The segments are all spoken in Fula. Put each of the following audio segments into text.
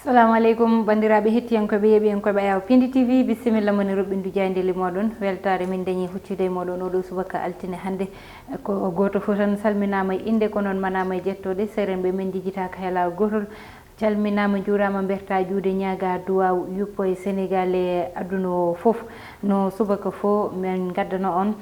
Assalamu alaikum bandiraɓe hettiyankoɓe yeɓiyankoɓe ayaw Pindi TV bisimilla moni roɓɓindu jayndeli moɗon weltare min dañi huccude e moɗon oɗo subaka altine hande ko goto fof tan salminama e inde ko noon manama e jettode seren ɓe min jijitaka heelawol gotol calminama juurama berta juude ñaaga duwaw yuppo e Sénégal e aduna o foof no subaka fo min gaddana on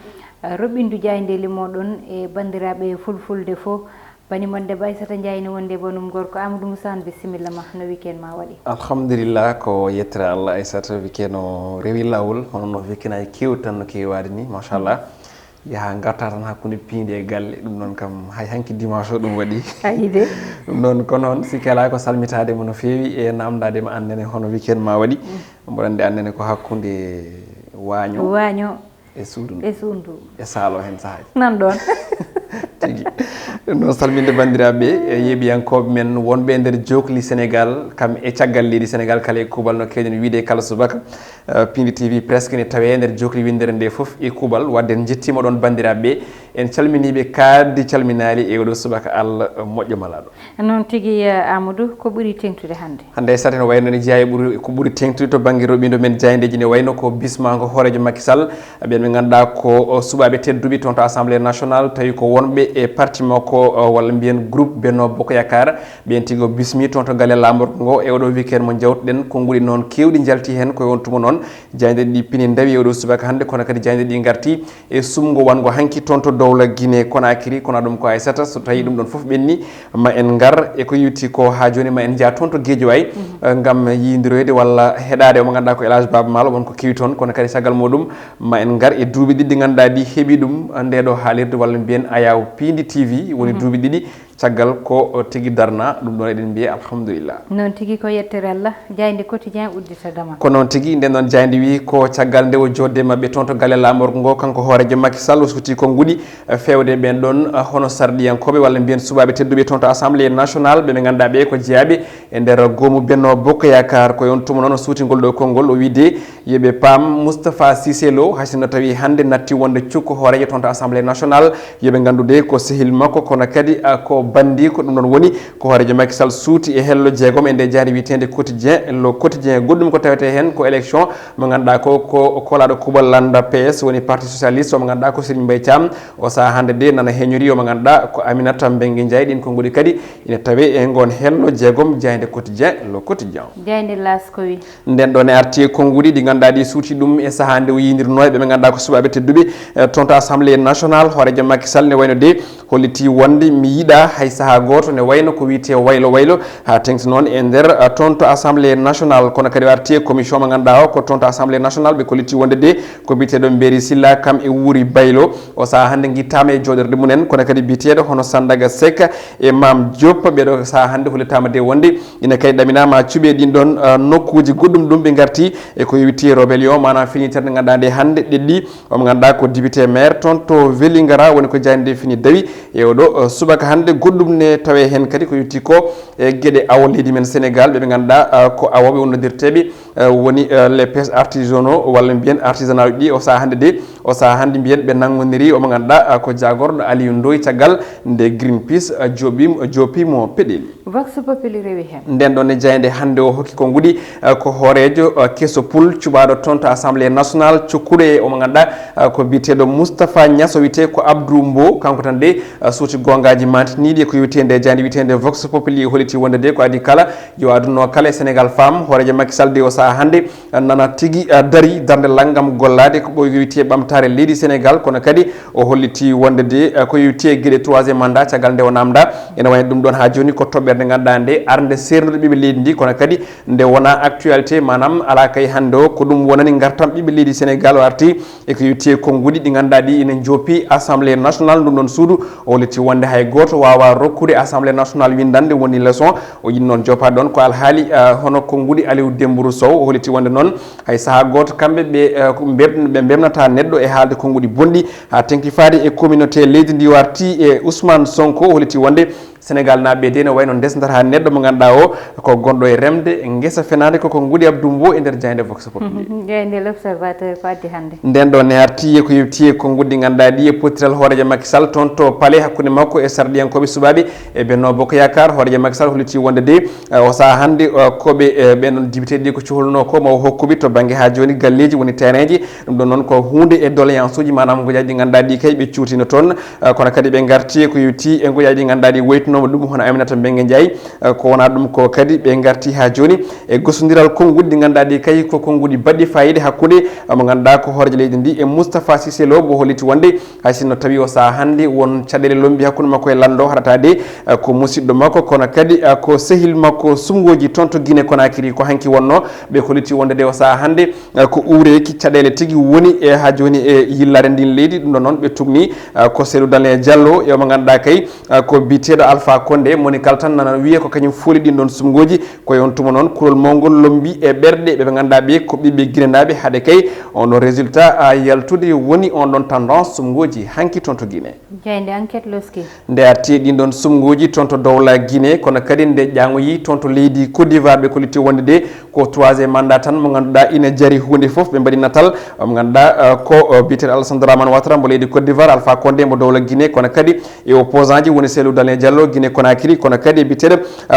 roɓɓindu jayndeli moɗon e bandiraɓe fulfulde fo bani monde Baysata Ndiaye wonde bonum gorko Amadou Moussa bisimilla ma no weekend ma waɗi alhamdulillah ko yettere Allah Aissata weekend o rewi lawol hono no weekend ay kew tan no kewadi ni machallah yaha garta tan hakkude piinde e galle ɗum noon kam hay hanki dimanche o ɗum waɗi ayide ɗum noon ko noon sikki ala ko salmitade mo no fewi e namdadema annene hono weekend ma waɗi mboɗo andi annene ko hakkude waño e suudu e saalo hen sahaji nan ɗon tigi noon salminde bandiraɓe e yeeɓiyankoɓe men wonɓe e nder jokli Sénégal kam e caggal leydi Sénégal kala e kuuɓal no kewɗen wiide kala subaka Pindi TV presque ne tawe nder jokli windere nde foof e kuuɓal wadde en jettima ɗon bandiraɓe en calminiɓe kaddi calminali e oɗo subaka Allah moƴƴo malaɗo noon tigui Amadou ko ɓuuri tengtude hande Aissata no wayno ne jeeya ko ɓuuri tengtude to banggue roɓindo men jayndeji ne wayno ko bismango hoorejo Macky Sall ɓen ɓe ganduɗa ko suɓaɓe tedduɓe toon to assemblée nationale tawi ko wonɓe e parti makko walla mbiyen groupe Benno Bokk Yakar ɓen tigui o bismi toon to galle lamorgo ngo e oɗo weekend mo jawtuɗen konnguli noon kewɗi jalti hen koye on tuma noon jayde ɗi pini dawi oɗo subaka hande kono kadi jayde ɗi garti e sumgo wango hanki toon to dowla Guinée Conakry kono ɗum ko Aissata so tawi ɗum ɗon foof ɓenni ma en gar e ko yewti ko ha joni ma en jaa toon to Guédiawaye gam yidiroyde walla heɗade omo ganduɗa ko Elage Baba Malo wonko kewi toon kono kadi caggal muɗum ma en gar e duuɓi ɗiɗi ganduɗa ɗi heeɓi ɗum ndeɗo haalirde walla mbiyen ayaw Pindi TV woni duuɓi ɗiɗi caggal ko tigui darna ɗum ɗon eɗen mbiye alhamdulillah noon tigui ko yettere Allah jayde quotidien udditadama ko noon tigui nden noon jayde wi ko caggal nde o jodde mabɓe toon to galle lamorgo ngo kanko hoorejo Macky Sall o suti konnguli fewde ɓen ɗon hono sarɗiyankoɓe walla mbiyen suɓaɓe tedduɓe toon to assemblée nationale ɓe ganduɗa ɓe ko jeeyaɓe e nder goomu Benno Bokk Yakar koye on tuma noon o suuti ngol ɗo konngol o wiide yoɓe paam Moustapha Cissé Lo haysino tawi hande natti wonde cukko hoorejo toon to assemblée nationale yoɓe gandude ko sehil makko kono kadi ko bandi ko ɗum ɗon woni ko hoorejo Macky Sall suuti e hello jeegom e nde jaari witende quotidien le quotidien goɗɗum ko tawete hen ko élection mo ganduɗa ko kolaɗo kuuɓal landa PS woni parti socialiste omo ganduɗa ko Serigne Mbaye Thiam o saaha hande de nana heñori omo ganduɗa ko Aminata Mbengue Ndiaye ɗin konnguli kadi ine tawe e gon hello jeegom jayde quotidien le quotidien jayde las ko wi nden ɗon e arti konnguli ɗi ganduɗa ɗi suuti ɗum e saaha nde o yidirnoy ɓe ganduɗa ko suɓaɓe tedduɓe toon to assemblée nationale hoorejo Macky Sall ne wayno de holliti wonde mi yiiɗa hay saaha goto ne wayno ko wiyete waylo ha tengti noon e nder toon to assemblée nationale kono kadi o arti e commission mo ganduɗa o ko toon to assemblée nationale ɓe kolliti wonde de ko biteɗo Mbéri Sylla kam e wuuri Baylo o saaha hande guittama e joɗorde munen kono kadi biteɗo hono Sandaga Seck e Mame Diop ɓeɗo saaha hande hollitama de wonde ina kadi ɗaminama cuuɓe ɗin ɗon nokkuji goɗɗum ɗum ɓe garti e ko yewti rébellion manam finitere nde ganduɗa nde hande ɗeɗɗi omo ganduɗa ko député maire toon to Vélingara woni ko jayde fini dawi e oɗo subaka hande goɗɗum ne tawe hen kadi ko yewti ko e gueɗe awo leydi men Sénégal ɓeɓe ganduɗa ko awoɓe wonnodirteɓe woni les pêches artisanaux walla mbiyen artisanat ɗi o saaha hande de o saaha hande mbiyen ɓe nangodiri omo ganduɗa ko jagorɗo Aliou Ndoye caggal nde Greenpeace joopimo peɗeli vox populi rewi hen nden ɗon e jayde hande o hokki ko guuɗi ko hoorejo Kesso Poul cuɓaɗo toon to assemblée nationale cokkuɗo e omo ganduɗa ko biteɗo Moustapha Niass o wiyete ko Abdou Mbow kanko tan de suuti gongaji mantiniɗi e ko wiyetende jayde wiyetende vox populi e holliti wonde de ko adi kala yo adunno kala e Sénégal femme hoorejo Macky Sall de o saaha hande nana tigui dari darde langgam gollade ko ɓo yewti e ɓamtare leydi Sénégal kono kadi o holliti wonde de ko yewti e gueɗe 3e mandat caggal nde o namda ene wayno ɗum ɗon ha joni ko toɓɓerde ganduɗa nde arde sernude ɓiɓe leydi ndi kono kadi nde wona actualité manam ala kay hande o ko ɗum wonani gartam ɓiɓe leydi Sénégal o arti e ko yewti e konnguli ɗi ganduɗa ɗi ina joopi assemblée nationale ɗum ɗon suudu o holliti wonde hay goto wawa rokkude assemblée nationale windande woni leçon o yiɗi noon joppade ɗon ko alhaali hono konnguli Aliou Dembourou Sow o holliti wonde noon hay saaha goto kamɓe ɓe bemnata neɗɗo e haalde konnguli bonɗi ha tengti faade e communauté leydi ndi warti e Ousmane Sonko o holliti wonde Sénégal naɓe de ne wayno desdata neɗɗo mo ganduɗa o ko gonɗo e remde guesa fenade koko Ngudi Abdou Mbow e nder jayde Vox Populi jayde l'observateur ko addi hande nden ɗo ne arti ko yewti ko Ngudi ganduɗa ɗi e pottiral hoorejo Macky Sall toon to paale hakkude makko e sarɗiyankoɓe subaɓe e Benno Bokk Yakar hoorejo Macky Sall holliti wonde de o saaha hande koɓe ɓeɗon dibiteɗi ko cohluno ko mawo hokkuɓe to banggue ha joni galleji woni terrain ji ɗum ɗon noon ko hunde e doléance uji manam goƴaji ɗi ganduɗa ɗi kay ɓe cuutino toon kono kadi ɓe garti ko yewti e goƴaji ɗi ganduɗa ɗi woytunoma ɗum hono Aminata Mbengue Ndiaye ko wona ɗum ko kadi ɓe garti ha joni e gosodiral konngudi ɗi ganduɗa ɗi kay ko konngudi baɗɗi fayida hakkude mo ganduɗa ko hoorejo leydi ndi e Moustapha Cissé Lo mo holliti wonde hay sinno tawi o saaha hande won caɗele lombi hakkude makko e lando haɗata de ko musidɗo makko kono kadi ko sehil makko sumgoji toon to Guinée Conakry ko hanki wonno ɓe holliti wonde de o saaha hande ko uureki caɗele tigui woni e ha joni e yillare ndin leydi ɗum ɗon noon ɓe tumni ko Cellou Dalein Diallo e mo ganduɗa kay ko biteɗo Alpha Condé moni kala tan nana wiye ko kañum fooli ɗin ɗon sumgoji koye on tuma noon kurol mawgol lombi e ɓerɗe ɓe ganduɗa ɓe ko ɓiɓɓe guinenaɓe haade kay on ɗon résultat yaltude woni on ɗon tendance sumgoji hanki toon to Guinée jayde enquête loski nde arti ɗin ɗon sumgoji toon to dowla Guinée kono kadi nde ƴaŋoyi toon to leydi Côte d'Ivoire ɓe kolliti wonde de ko troisiéme mandat tan mo ganduɗa ina jaari hunde foof ɓe mbaɗi natal mo ganduɗa ko biteɗo Alassane Dramane Ouattara mo leydi Côte d'Ivoire Alpha Condé mo dowla Guinée kono kadi e opposant ji woni Cellou Dalein Diallo Guinée Conakry kono kadi e biteɗo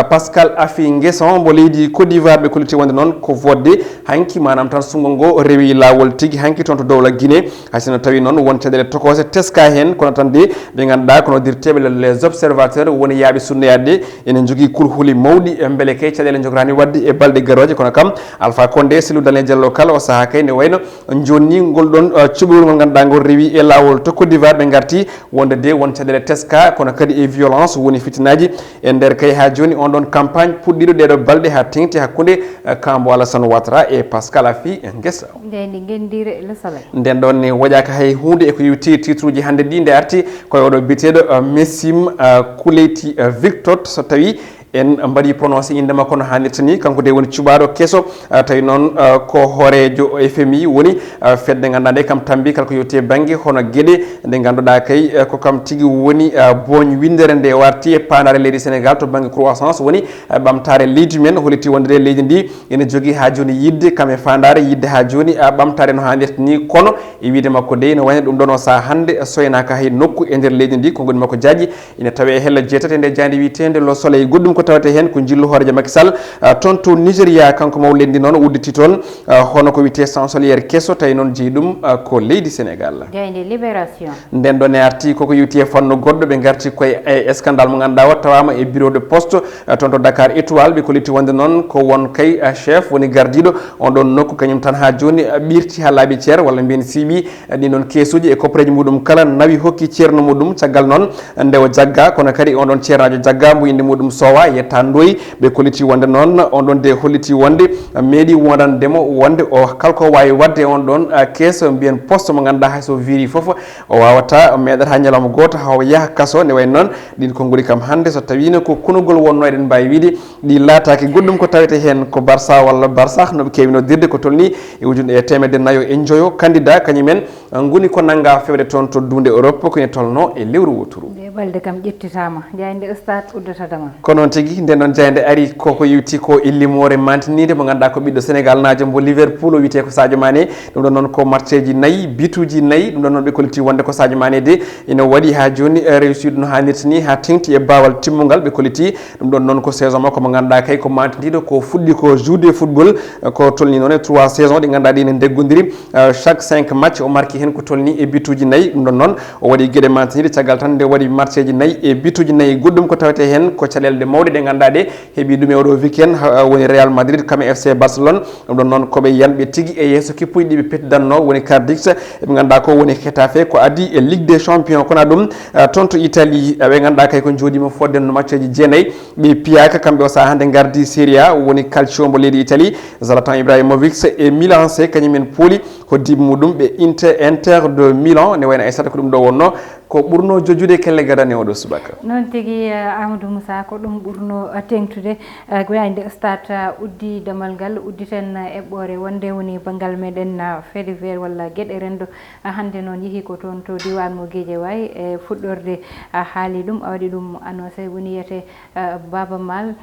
Pascal Affi N'Guesson mo leydi Côte d'Ivoire ɓe kolliti wonde noon ko vodde hanki manam tan sumgol ngo rewi lawol tigui hanki toon to dowla Guinée haysino tawi noon won caɗele tokose teska hen kono tan de ɓe ganduɗa kono dirteɓe les observateurs woni yaaɓe sunnayade de ene jogui kulhuli mawɗi beele kay caɗele jogorani wadde e balɗe garoje kono kam Alpha Condé Cellou Dalein Diallo kala o saaha kay ne wayno jonni ngol ɗon cuɓorol ngol ganduɗa ngol rewi e lawol to Côte d'Ivoire ɓe garti wonde de won caɗele teska kono kadi e violence woni fitinaji e nder kay ha joni on ɗon campagne puɗɗiɗo ɗeɗo balɗe ha tengti hakkude Kambo Alassane Ouattara e Pascal Affi N'Guesson ndeydi gendire le soleil nden ɗon ne woƴaka hay hunde eko yewti titre uji hande ɗi nde arti koye oɗo biteɗo Messim Kouleyti Victor so tawi en mbaɗi prononcé inde makko no hannirta ni kanko de woni cuɓaɗo kesso tawi noon ko hoorejo FMI woni fedde nde ganduɗa nde kam tambi kala ko yewti e banggue hono gueɗe nde ganduɗa kay ko kam tigui woni boñ windere nde warti e pandare leydi Sénégal to banggue croissance woni ɓamtare leydi men holliti wonde de leydi ndi ene jogui ha joni yidde kam e fandare yidde ha joni ɓamtare no hannirta ni kono e wiide makko de ne wayno ɗum ɗon o saaha hande soynaka hay nokku e nder leydi ndi konngol makko jaji ina tawe e hello jeetate nde jandi witende lo soleil goɗɗum ko tawate hen ko jillu hoorejo Macky Sall toon to Nigéria kanko maw lendi noon udditi toon hono ko wiyete chanceliére kesso tawi noon jeeyi ɗum ko leydi Sénégal jayde libération nden ɗon e arti koko yewti e fanno goɗɗo ɓe garti koye e scandale mo ganduɗa o tawama e bureau de poste toon to Dakar Étoile ɓe kolliti wonde noon ko won kay chef woni gardiɗo on ɗon nokku kañum tan ha joni ɓirti ha laaɓi ceer walla mbiyen siiɓi ɗin ɗon keesuji e koppareji muɗum kala nawi hokki ceerno muɗum caggal noon nde o jagga kono kadi on ɗon ceernajo jagga mbo inde muɗum sowa yetta ndoyi ɓe kolliti wonde noon on ɗon de holliti wonde meeɗi wodandemo wonde o kala ko wawi wadde on ɗon keeso mbiyen poste mo ganduɗa hayso viri foof o wawata meeɗata ñalawma goto ha o yaaha kaso ne wayno noon ɗin konnguli kam hande so tawino ko kunugol wonno eɗen mbawi wiide ɗi laataki goɗɗum ko tawete hen ko Barça walla Barsakh noɓe kewinodirde ko tolni e ujunde e temedde nayyo e joyo candidat kañumen goni ko nanga fewde toon to dunde Europe koye tolno e lewru woturu balde kam ƴettitama jayde ustad uddatadama ko noon tigui nden noon jayde ari koko yewti ko illimore mantinide mo ganduɗa ko ɓiɗɗo Sénégal najo mbo Liverpool o wiyete ko Sadio Mané ɗum ɗon noon ko matcheji nayyi bituji nayyi ɗum ɗon noon ɓe kolliti wonde ko Sadio Mané de ina waɗi ha joni réusside no hannirta ni ha tengti e bawal timmugal ɓe kolliti ɗum ɗon noon ko saison makko mo ganduɗa kay ko mantidiɗo ko fuɗɗi ko joude football ko tolni noon e 3 saison ɗi ganduɗa ɗi ne deggodiri chaque 5 match o marqué hen ko tolni e bituji nayyi ɗum ɗon noon o waɗi gueɗe mantinide caggal tan nde waɗi matcheji nayyi e bituji nayyi goɗɗum ko tawete hen ko caɗele mawɗe ɗe ganduɗa ɗe heeɓi ɗum e oɗo weekend woni Real Madrid kam e FC Barcelone ɗum ɗon noon koɓe yanɓe tigui e yesso kippuji ɗi ɓe pettidanno woni Cardiff ɓe ganduɗa ko woni Getafe ko adi e Ligue des Champions kono ɗum toon to Italie ɓe ganduɗa kay ko joɗima fodde no matcheji jeenayyi ɓe piyaka kamɓe o saaha hande gardi Serie A woni Calcio mbo leydi Italie Zlatan Ibrahimovic e Milan AC kañumen pooli hoddiɓe muɗum ɓe Inter de Milan ne wayno Aissata ko ɗum ɗo wonno ko ɓurno jojjude kelle gadane oɗo subaka noon tigi Amadou Moussa ko ɗum ɓurno tengtude wayde stade uddi damal ngal udditen eɓɓore wonde woni banggal meɗen fédivert walla gueɗe rendo hande noon yeehi ko toon to diwan mo Guédiawaye e fuɗɗorde haali ɗum a waɗi ɗum annoncé woni yiyete Baba Mal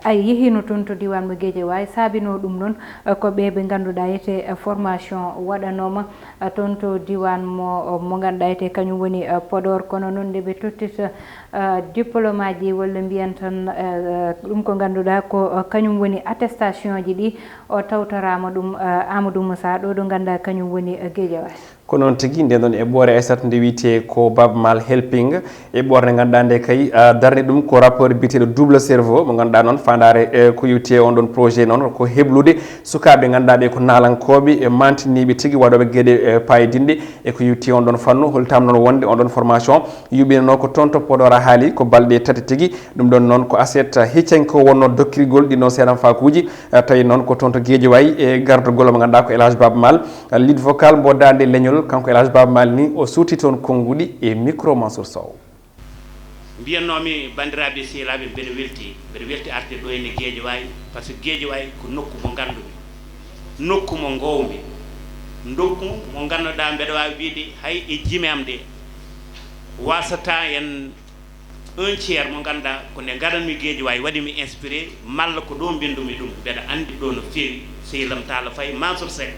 ay yehino toon to diwan mo Guédiawaye saabino ɗum noon ko ɓe ganduɗa yete formation waɗanoma toon to diwan mo ganduɗa yete kañum woni Podor kono noon nde ɓe tottita diplôme aji walla mbiyan tan ɗum ko ganduɗa ko kañum woni attestation ji ɗi o tawtorama ɗum Amadou Moussa ɗo ɗo ganduɗa kañum woni Guédiawaye ko noon tigi nden ɗon eɓɓore Aissata nde wiyete ko Baba Mal helping eɓɓore nde ganduɗa nde kay darni ɗum ko rapport biteɗo double cerveau mo ganduɗa noon fandare ko yewte on ɗon projet noon ko heblude sukaɓe ganduɗa ɓe ko nalankoɓe e mantiniɓe tigui waɗoɓe gueɗe payidinɗe e ko yewti on ɗon fannu holtama noon wonde on ɗon formation yuɓino noon ko toon to Podor haali ko balɗe tati tigui ɗum ɗon noon ko assiette heccenko wonno dokkirigol ɗi noon seeɗan fakuji tawi noon ko toon to Guédiawaye e gardogol mo ganduɗa ko El Hadj Baba Mal lead vocal mo dande leñol kanko El Hadj Baba Mal ni o suuti toon konngudi e micro Mansour Sow mbiyannomi bandiraɓe sehilaɓe mbeɗa welti arde ɗo ene Guédiawaye par ce que Guédiawaye ko nokku mo ganduɗe nokku mo gowmi nokku mo ganduɗa mbeɗa wawi wiide hay e jime am ɗe wasata en 1/3 mo ganduɗa ko nde garanmi Guédiawaye waɗimi inspiré malla ko ɗo bindumi ɗum mbeɗa andi ɗo no fewi sehilam Talla Faye Mansour Seck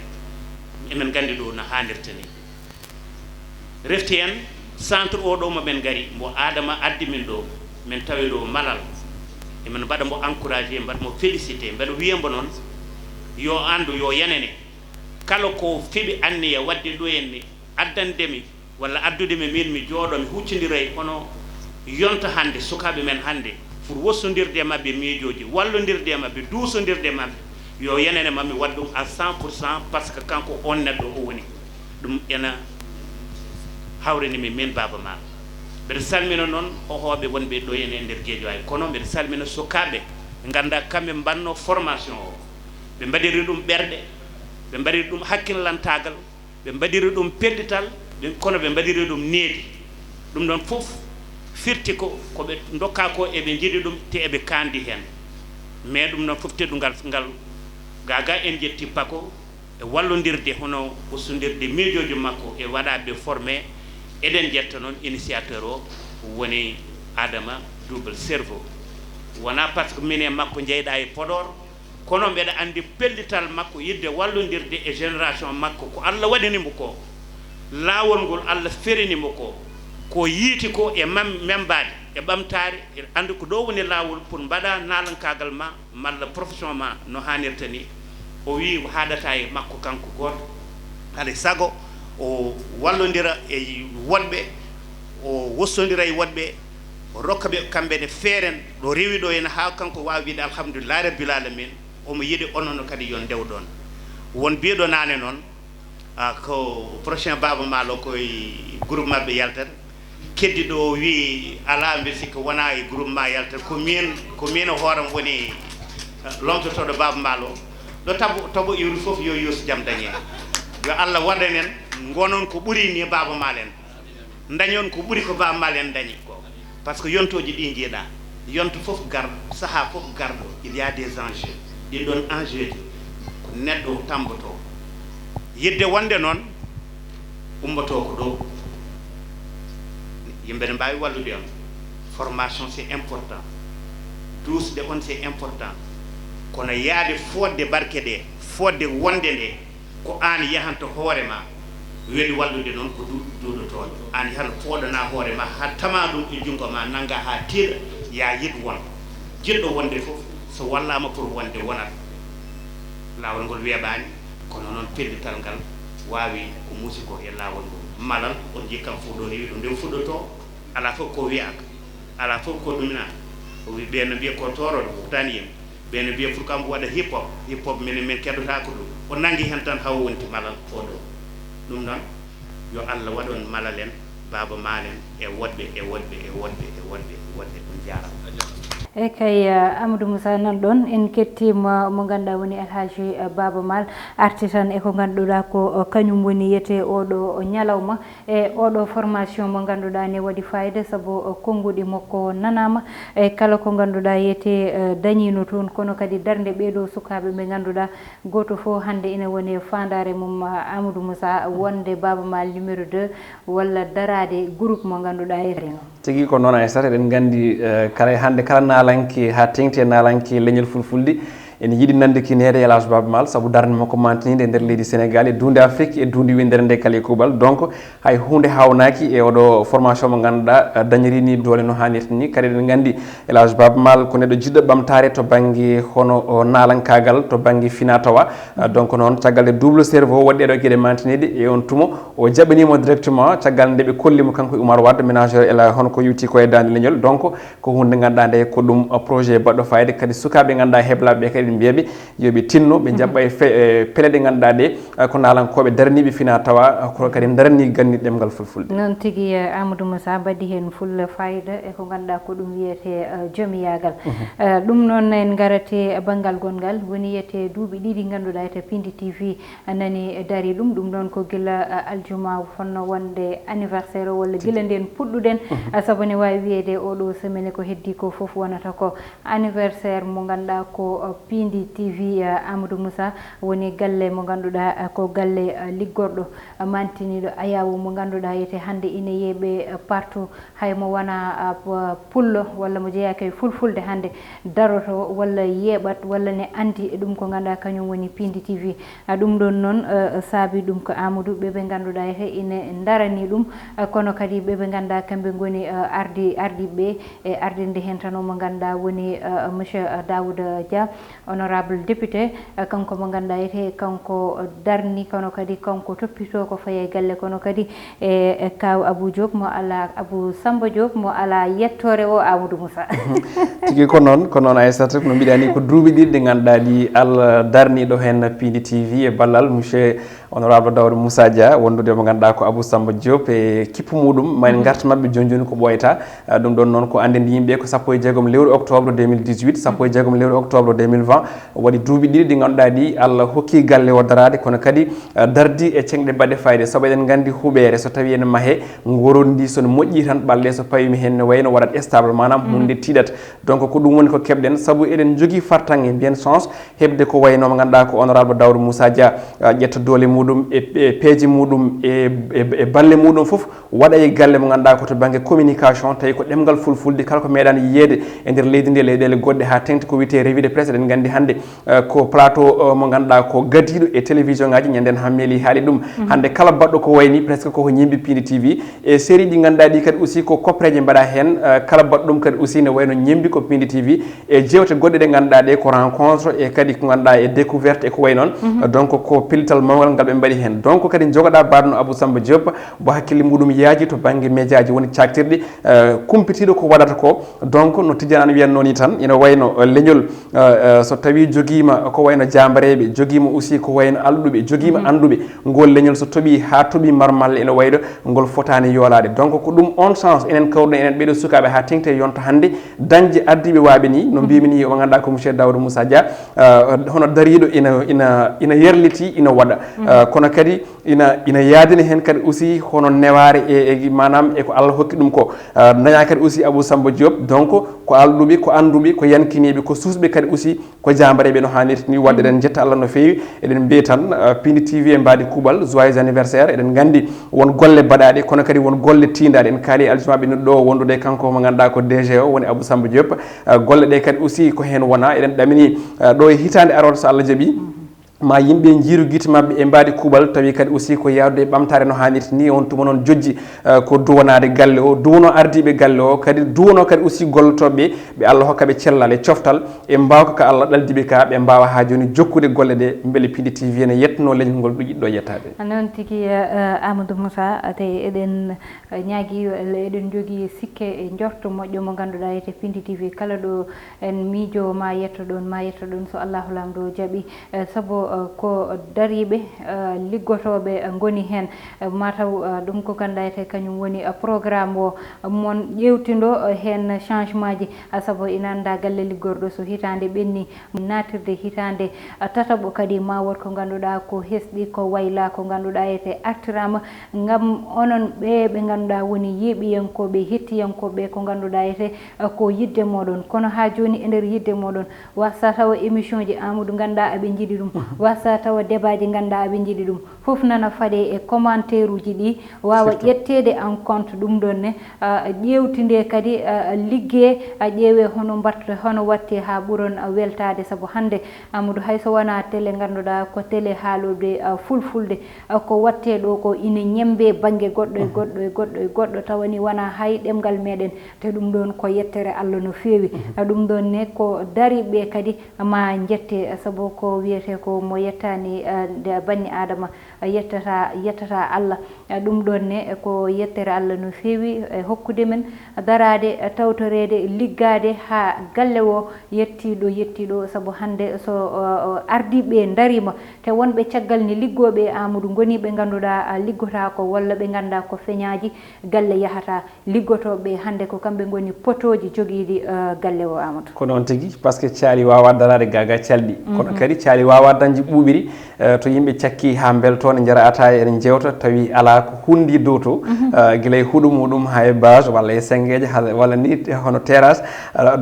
emen gandi ɗo no hannirta ni refti en centre o ɗo moɓen gari mbo Adama addi min ɗo min tawi ɗo Malal emen mbaɗa mbo encouragé mbaɗa mo félicité mbeɗa wiyambo noon yo andu yo yanene kala ko feɓi anniya wadde ɗo henne addandemi walla addudemi min mi jooɗo mi huccodiray hono yonta hande sukaɓe men hande pour wossodirde mabɓe miijoji wallodirde mabɓe duusodirde mabɓe yo yanene mami waɗ ɗum à 100% par ce que kanko on neɗɗo o woni ɗum ena hawrinimi min Baba Mal mbeɗa salmina noon hohoɓe wonɓe ɗo ene nder Guédiawaye kono mbeɗa salmina sukaɓe ganda kamɓe mbanno formation o ɓe mbaɗiri ɗum ɓerɗe ɓe mbaɗiri ɗum hakkillantagal ɓe mbaɗiri ɗum pellital kono ɓe mbaɗiri ɗum needi ɗum ɗon fof firti ko koɓe dokka ko eɓe jiiɗi ɗum te eɓe kandi hen mais ɗum noon fof teddugal ngal gaga en jetti Pako e wallodirde hono ustodirde miijoji makko e waɗaɓe formé eɗen jetta noon initiateur o woni Adama double cerveau wona par ce que min e makko jeyɗa e Podor kono mbeɗa andi pellital makko yidde wallodirde e génération makko ko Allah waɗanimo ko laawol ngol Allah ferinimo ko yiiti ko e membade e ɓamtare e andi ko ɗo woni laawol pour mbaɗa nalankagal ma malla profession ma no hannirta ni o wi haɗata e makko kanko goto alay sago o wallodira e woɗɓe o wossodira e woɗɓe o rokka ɓe kamɓe ne feeren ɗo rewi ɗo ene ha kanko wawi wiide alhamdulillah rabbil alamin omo yiiɗi onono kadi yon ndew ɗon won biyeɗo nane noon ko prochain Baba Mal o koye groupe mabɓe yaltat keddi ɗo wi ala mbiɗa sikka wona e groupe ma yaltat ko min hooram woni lomtotoɗo Baba Mal o ɗo tabo iwri fof yo yus jaam dañe yo Allah waɗanen gonon ko ɓuuri ni Baba Mal en dañon ko ɓuuri ko Baba Mal en dañi ko par ce que yontoji ɗi jiiɗa yonto fof garɗo saaha fof garɗo il y a des enjeux ɗin ɗon enjeu ji ko neɗɗo tamboto yidde wonde noon ummoto ko ɗo yimɓe ne mbawi wallude on formation c'est important dusde on c'est important kono yaade fodde barke ɗe fodde wonde nde ko an yahanto hoorema weeli wallude noon ko duuɗotoɗo an yahan fooɗana hoorema ha tama ɗum e jungo ma nanga ha tiiɗa ya yid won jiɗɗo wonde fof so wallama pour wonde wonat lawol ngol weeɓani kono noon pellital ngal wawi ko muusi ko e lawol ngol Malal on jikkam fof ɗo rewi ɗo nde fuɗɗoto ala fof ko wiyaka ala fof ko ɗumina o wi ɓe no mbiya ko toroɗo hutani yimɓe ɓe no mbiya pour kambo waɗa hip hop min keɗotako ɗum o nangi hen tan haw wonti Malal oɗo ɗum noon yo Allah waɗon Malal en Baba Mal en e woɗɓe on jarama e kay Amadou Moussa nan ɗon en kettima mo ganduɗa woni Alhaji Baba Mal arti tan e ko ganduɗa ko kañum woni yete oɗo ñalawma e oɗo formation mo ganduɗa ne waɗi fayida saabu konngudi makko nanama e kala ko ganduɗa yete dañino toon kono kadi darde ɓeɗo sukaɓe ɓe ganduɗa goto fo hande ina woni fandare mum Amadou Moussa wonde Baba Mal numéro 2 walla darade groupe mo ganduɗa e reno tigi ko noon ay sat eɗen gandi kala hande kala nalanki ha tengti e nalanki leñol fulfulde ene yiiɗi nande kinede Elhadji Baba Mal saabu darde makko mantinide e nder leydi Sénégal e dunde Afrique e dunde windere nde kala e kuuɓal donc hay hunde hawnaki e oɗo formation mo ganduɗa dañiri ni doole no hannirta ni kadi eɗen gandi Elhadji Baba Mal ko neɗɗo jiɗɗo ɓamtare to banggue hono nalankagal to banggue fina tawa donc noon caggal nde double cerveau waɗɗi ɗo gueɗe mantinide e on tumo o jaɓanimo directement caggal nde ɓe kollimo kanko e Oumar Wade ménageur ela hono ko yuti ko e dande leñol donc ko hunde ganduɗa nde ko ɗum projet baɗɗo fayida kadi sukaɓe ganduɗa heblaɓe kadi mbiyaɓe yoɓe tinno ɓe jaɓɓa e pele ɗe ganduɗa ɗe ko nalankoɓe daraniɓe fina tawa ko kadi darani ganni ɗemgal fulfulde noon tigui Amadou Moussa mbaɗi hen fulla fayida e ko ganduɗa ko ɗum wiyete joomiyagal ɗum noon en garate banggal gongal woni yiyete duuɓi ɗiɗi ganduɗa ete Pindi TV nani dari ɗum ɗon ko guila aljuma fonno wonde anniversaire o walla guila nden puɗɗuɗen saabu ne wawi wiyede oɗo semaine ko heddi ko foof wonata ko anniversaire mo ganduɗa ko Pindi TV Amadou Moussa woni galle mo ganduɗa ko galle liggorɗo mantiniɗo ayawu mo ganduɗa yete hande ina yeeɓe partout hay mo wona pullo walla mo jeeyaka e fulfulde hande daroto walla yeeɓat walla ne andi ɗum ko ganduɗa kañum woni Pindi TV ɗum ɗon noon saabi ɗum ko Amadou ɓeɓe ganduɗa yete ina darani ɗum kono kadi ɓeɓe ganduɗa kamɓe goni ardiɓe e ardinde hen tan o mo ganduɗa woni monsieur Daouda Dia honorable député kanko mo ganduɗa yete kanko darni kono kadi kanko toppito ko faye galle kono kadi e kaw Abou Diop mo ala Abou Samba Diop mo ala yettore o Amadou Moussa tigi ko noon Aissata no mbiɗani ko duuɓi ɗiɗi ɗi ganduɗa ɗi Allah darniɗo hen Pindi TV e ballal monsieur honorable Daouda Moussa Dia wondude mo ganduɗa ko Abou Samba Diop e kippu muɗum ma en garta mabɓe joni ko ɓoyata ɗum ɗon noon ko andinde yimɓe ko 16 lewru octobre 2018 16 lewru octobre 2020 waɗi duuɓi ɗiɗi ɗi ganduɗa ɗi Allah hokki galle o darade kono kadi dardi e cengɗe baɗɗe fayde saabu eɗen gandi huuɓere so tawi ene maahe gorondi sono moƴƴi tan ɓalɗe so pawimi hen ne wayno waɗat stable manam hunde tiiɗat donc ko ɗum woni ko keɓɗen saabu eɗen jogui fartange mbiyen chance heɓde ko wayno mo ganduɗa ko honorable Daouda Moussa Dia ƴetta doole muɗum e peeje muɗum e balle muɗum foof waɗa e galle mo ganduɗa koto banggue communication tawi ko ɗemgal fulfulde kala ko meeɗani yiyede e nder leydi ndi leyɗele goɗɗe ha tengti ko wiyete revue de presse eɗen gandi hande ko plateau mo ganduɗa ko gadiɗo e télévision ngaji ñanden hammeli haali ɗum hande kala baɗɗo ko wayni presque koko ñimbi Pindi TV e série ɗi ganduɗa ɗi kadi aussi ko copreje mbaɗa hen kala baɗɗo ɗum kadi aussi ne wayno ñimbi ko Pindi TV e jewte goɗɗe ɗe ganduɗa ɗe ko rencontre e kadi ko ganduɗa e découverte e ko way noon donc ko pellital mawgal ngal ɓe mbaɗi hen donc kadi jogoɗa baɗno Abou Samba Diop mo hakkille muɗum yaaji to banggue médiaji woni caktirɗi kumpitiɗo ko waɗata ko donc no Tidiane wiyanno ni tan ina wayno leñol so tawi joguima ko wayno jambareɓe joguima aussi ko wayno alɗuɓe joguima anduɓe ngol leñol so tooɓi ha tooɓi marmalle ene wayno ngol fotani yoolade donc ko ɗum on chance enen kawruɗo enen ɓeɗo sukaɓe ha tengte yonta hande dañde ardiɓe waaɓe ni no mbimi ni o ganduɗa ko monsieur Daouda Moussa Dia hono dariɗo ina yerliti ina waɗa kono kadi ina yaadini hen kadi aussi hono neware e manam e ko Allah hokki ɗum ko daña kadi aussi Abou Samba Diop donc ko alɗuɓe ko anduɓe ko yankiniɓe ko susɓe kadi aussi ko jambareɓe no hannirta ni wadde eɗen jetta Allah no fewi eɗen mbiya tan Pindi TV e mbadi kuuɓal joyeux anniversaire eɗen gandi won golle baɗaɗe kono kadi won golle tindaɗe en kaali aljumaɓe no ɗo wondude kanko mo ganduɗa ko DG o woni Abou Samba Diop golle ɗe kadi aussi ko hen wona eɗen ɗamini ɗo e hitande arore so Allah jaaɓi ma yimɓe jiiru guite mabɓe e mbaadi kuuɓal tawi kadi aussi ko yawde e ɓamtare no hannirta ni on tuma noon jojji ko duwanade galle o duwano ardiɓe galle o kadi duwano kadi aussi gollotoɓeɓe ɓe Allah hokkaɓe cellal e coftal e mbawka ko Allah ɗaldiɓe ka ɓe mbawa ha joni jokkude golle ɗe beele Pindi TV ne yettono leñol ngol ɗo jiɗɗo yettade noon tigui Amadou Moussa tawi eɗen ñaagui eɗen jogui sikke e jorto moƴƴo mo ganduɗa yete Pindi TV kala ɗo en miijo ma yetto ɗon so Allahu lamɗo jaaɓi saabu ko dariɓe liggotoɓe goni hen mataw ɗum ko gandayte kañum woni programme o mon ƴewtindo hen changement ji saabu ina anda galle liggorɗo so hitande ɓenni natirde hitande tataɓo kadi ma wot ko ganduɗa ko hesɗi ko wayla ko ganduɗa ete artirama gam onon ɓe ganduɗa woni yeeɓiyankoɓe hettiyankoɓe ko ganduɗa ete ko yidde moɗon kono ha joni e nder yidde moɗon wasa tawa émission ji Amadou ganda aɓe jiiɗi ɗum wasa tawa débat ji ganda aɓe jiiɗi ɗum foof nana faade e commentaire uji ɗi wawa ƴettede en compte ɗum ɗon ne ƴewtinde kadi liggue ƴeewe hono mbatta hono watte ha ɓuuron weltade saabu hande Amadou hayso wona télé ganduɗa ko télé haalude fulfulde ko watte ɗo ko ina ñembe banggue goɗɗo e goɗɗo e goɗɗo e goɗɗo tawani wona hay ɗemgal meɗen te ɗum ɗon ko yettere Allah no feewi ɗum ɗon ne ko dariɓe kadi ma jette saabu ko wiyete ko mo yettani banni adama yettata Allah ɗum ɗon ne ko yettere Allah no feewi e hokkude men darade tawtorede liggade ha galle o yettiɗo saabu hande so ardiɓe darima te wonɓe caggal ni liggoɓe Amadou goni ɓe ganduɗa liggota ko walla ɓe ganda ko feñaji galle yahata liggotoɓe hande ko kamɓe goni potoji joguiɗi galle o Amadou ko noon tigui par ce que caali wawa darade gaga calɗi kono kadi caali wawa dañde ɓuuɓiri to yimɓe cakki ha beltone jara ataye eɗen jewta tawi ala ko hundi dow to guilay huuɗo muɗum ha e base walla e sengueje walla ni hono terrasse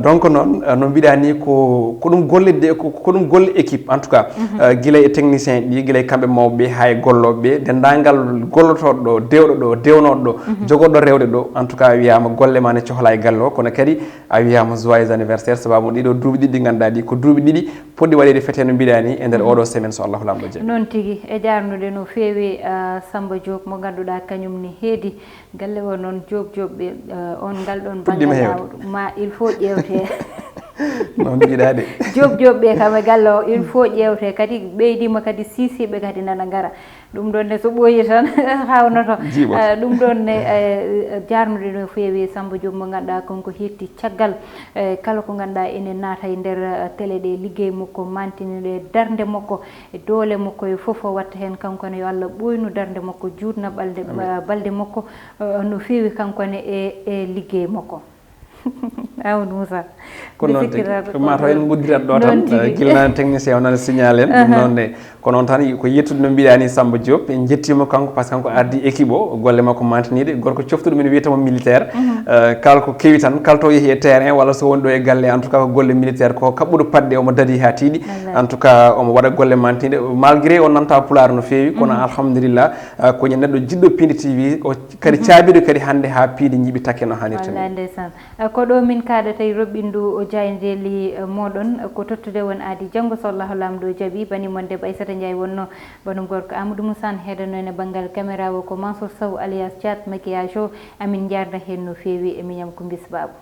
donc noon no mbiɗa ni ko ɗum golle ko ɗum golle équipe en tout cas guilay e technicien ɗi guilay kamɓe mawɓe ha e golloɓeɓe dendagal gollotoɗo ɗo dewɗo ɗo dewnoɗo ɗo jogoɗɗo rewde ɗo en tout cas a wiyama golle ma ne cohla e galle o kono kadi a wiyama joyeux anniversaire sababu ɗiɗo duuɓi ɗiɗi ganduɗa ɗi ko duuɓi ɗiɗi poɗɗi waɗede fete no mbiɗa ni e nder oɗo semaine so Allahu lamɗo jeeɗi noon tigui e jarnude no feewi Samba Diop mo ganduɗa kañum ni heedi galle o noon jobɓe on ngal ɗon banggal ma il faut ƴewte noon mbiɗa de jobɓe kam e galle o il faut ƴewte kadi ɓeydima kadi siisiɓe kadi nana gara ɗum ɗon ne so ɓooyi tan hawnoto ɗum ɗon ne jarnude no feewi Samba Diop mo ganduɗa konko hetti caggal kala ko ganduɗa ene naata e nder télé ɗe liggey makko mantiniɗe darde makko e doole makko e foof o watta hen kankone yo Allah ɓoynu darde makko jutna balde makko no feewi kankone e liggey makko Amadou Moussa ko noon tigi mataw en guddirat ɗo tan guilnane technicien o nana signal en ɗum noon ne ko noon tan ko yettude no mbiɗa ni Samba Diop en jettima kanko par ce que kanko ardi équipe o golle makko mantinide gorko coftuɗo men wiyetamo militaire kala ko kewi tan kala to yeehi e terrain walla so woni ɗo e galle en tout cas ko golle militaire ko kaɓɓuɗo padɗe omo daadi ha tiiɗi en tout cas omo waɗa golle mantinide malgré o nanta pulaar no feewi kono alhamdulillah ko neɗɗo jiɗɗo Pindi TV o kadi caabiɗo kadi hande ha piidi jiiɓi takke no hannirta ni ndeysan ko ɗo min kaɗata e roɓɓindu o jayndeli moɗon ko tottude won aadi janggo so Allahu lamɗo jaaɓi bani mon debbo Aissata Ndiaye wonno banum gorko Amadou Moussa heɗano ene banggal caméra o ko Mansour Sow alias Thiat maquillage o amin jarna hen no feewi e miñam ko Bis Babou